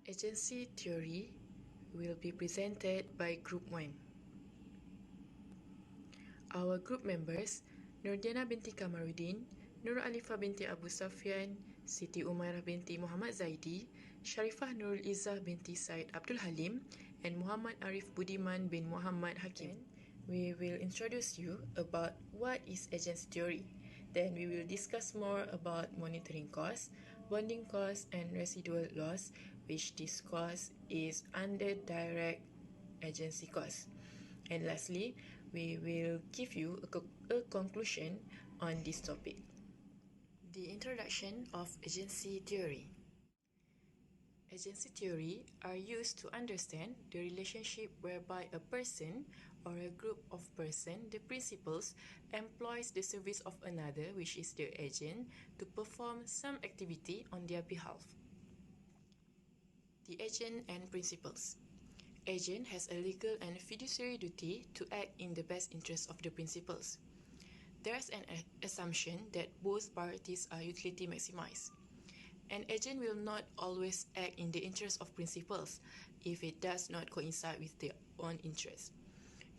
Agency theory will be presented by Group 1. Our group members, Nurdiana binti Kamaruddin, Nur Alifah binti Abu Safyan, Siti Umairah binti Muhammad Zaidi, Sharifah Nurul Izzah binti Said Abdul Halim, and Muhammad Arif Budiman bin Muhammad Hakim. We will introduce you about what is agency theory. Then we will discuss more about monitoring costs, bonding costs, and residual loss, which this cost is under direct agency cost. And lastly, we will give you a conclusion on this topic. The introduction of agency theory. Agency theory are used to understand the relationship whereby a person or a group of persons, the principals, employs the service of another, which is the agent, to perform some activity on their behalf. The agent and principals. Agent has a legal and fiduciary duty to act in the best interest of the principals. There is an assumption that both parties are utility maximized. An agent will not always act in the interest of principals if it does not coincide with their own interest.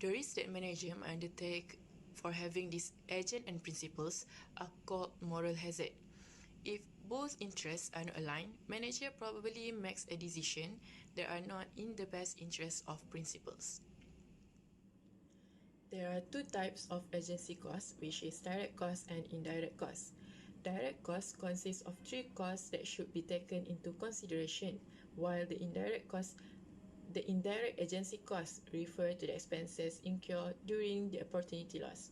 The risks that manager may undertake for having these agent and principals are called moral hazard. If both interests are not aligned, manager probably makes a decision that are not in the best interest of principals. There are two types of agency costs, which is direct costs and indirect costs. Direct costs consist of three costs that should be taken into consideration, while the indirect agency costs refer to the expenses incurred during the opportunity loss.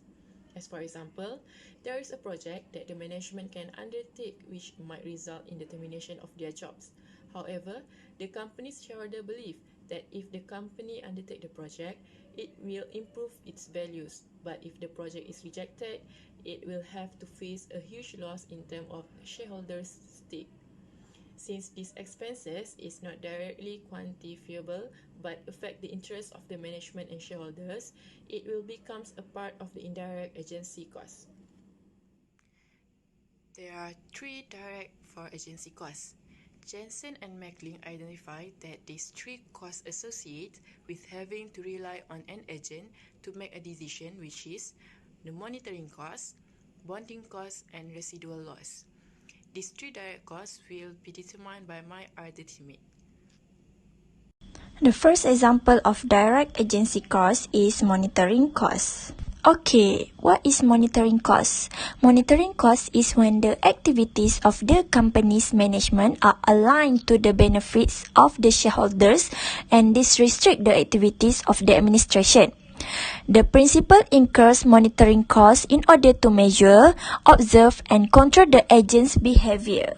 As for example, there is a project that the management can undertake which might result in the termination of their jobs. However, the company's shareholder believe that if the company undertake the project, it will improve its values. But if the project is rejected, it will have to face a huge loss in terms of shareholders' stake. Since these expenses is not directly quantifiable but affect the interests of the management and shareholders, it will become a part of the indirect agency cost. There are three direct for agency costs. Jensen and Macklin identified that these three costs associate with having to rely on an agent to make a decision, which is the monitoring cost, bonding cost, and residual loss. These three direct costs will be determined by my other teammate. The first example of direct agency cost is monitoring costs. Okay, what is monitoring costs? Monitoring costs is when the activities of the company's management are aligned to the benefits of the shareholders and this restrict the activities of the administration. The principal incurs monitoring costs in order to measure, observe, and control the agent's behavior.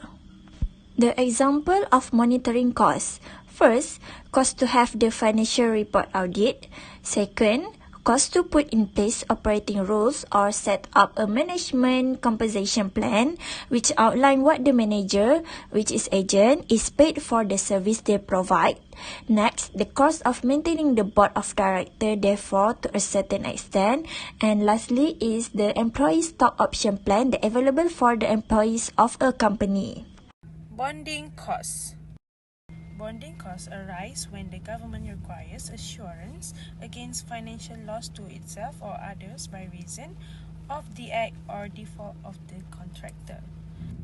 The example of monitoring costs. First, cost to have the financial report audit. Second, cost to put in place operating rules or set up a management compensation plan which outline what the manager, which is agent, is paid for the service they provide. Next, the cost of maintaining the board of directors, therefore, to a certain extent. And lastly is the employee stock option plan that available for the employees of a company. Bonding costs. Bonding costs arise when the government requires assurance against financial loss to itself or others by reason of the act or default of the contractor.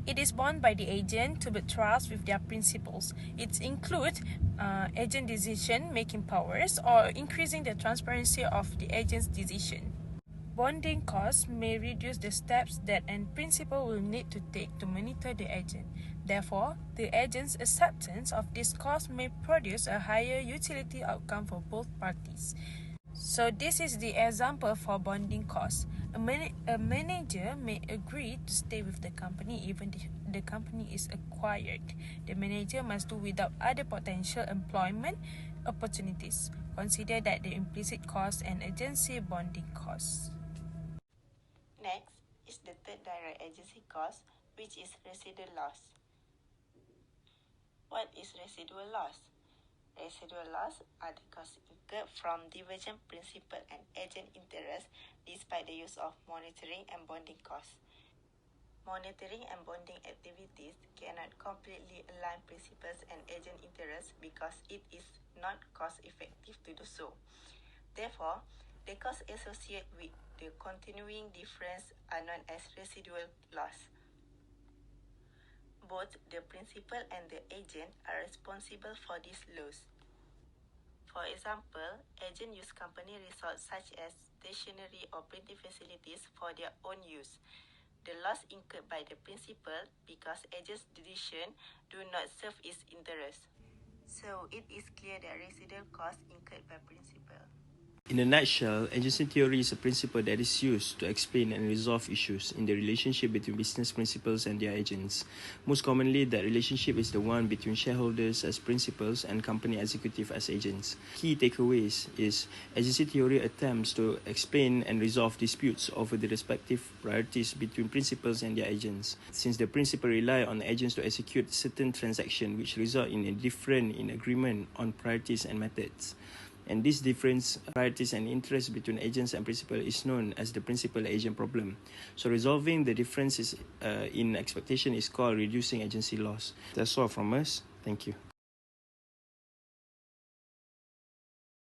It is borne by the agent to be trust with their principles. It includes agent decision-making powers or increasing the transparency of the agent's decision. Bonding costs may reduce the steps that a principal will need to take to monitor the agent. Therefore, the agent's acceptance of this cost may produce a higher utility outcome for both parties. So this is the example for bonding costs. A manager may agree to stay with the company even if the company is acquired. The manager must do without other potential employment opportunities. Consider that the implicit cost and agency bonding costs. Next is the third direct agency cost, which is residual loss. What is residual loss? Residual loss are the costs incurred from divergent principal and agent interest despite the use of monitoring and bonding costs. Monitoring and bonding activities cannot completely align principals and agent interests because it is not cost-effective to do so. Therefore, the costs associated with the continuing difference are known as residual loss. Both the principal and the agent are responsible for this loss. For example, agents use company resources such as stationery or printing facilities for their own use. The loss incurred by the principal because agent's decision do not serve its interest. So it is clear that residual costs incurred by principal. In a nutshell, agency theory is a principle that is used to explain and resolve issues in the relationship between business principals and their agents. Most commonly, that relationship is the one between shareholders as principals and company executive as agents. Key takeaways is agency theory attempts to explain and resolve disputes over the respective priorities between principals and their agents. Since the principal rely on agents to execute certain transactions which result in a difference in agreement on priorities and methods. And this difference, priorities and interests between agents and principal is known as the principal-agent problem. So resolving the differences in expectation is called reducing agency loss. That's all from us. Thank you.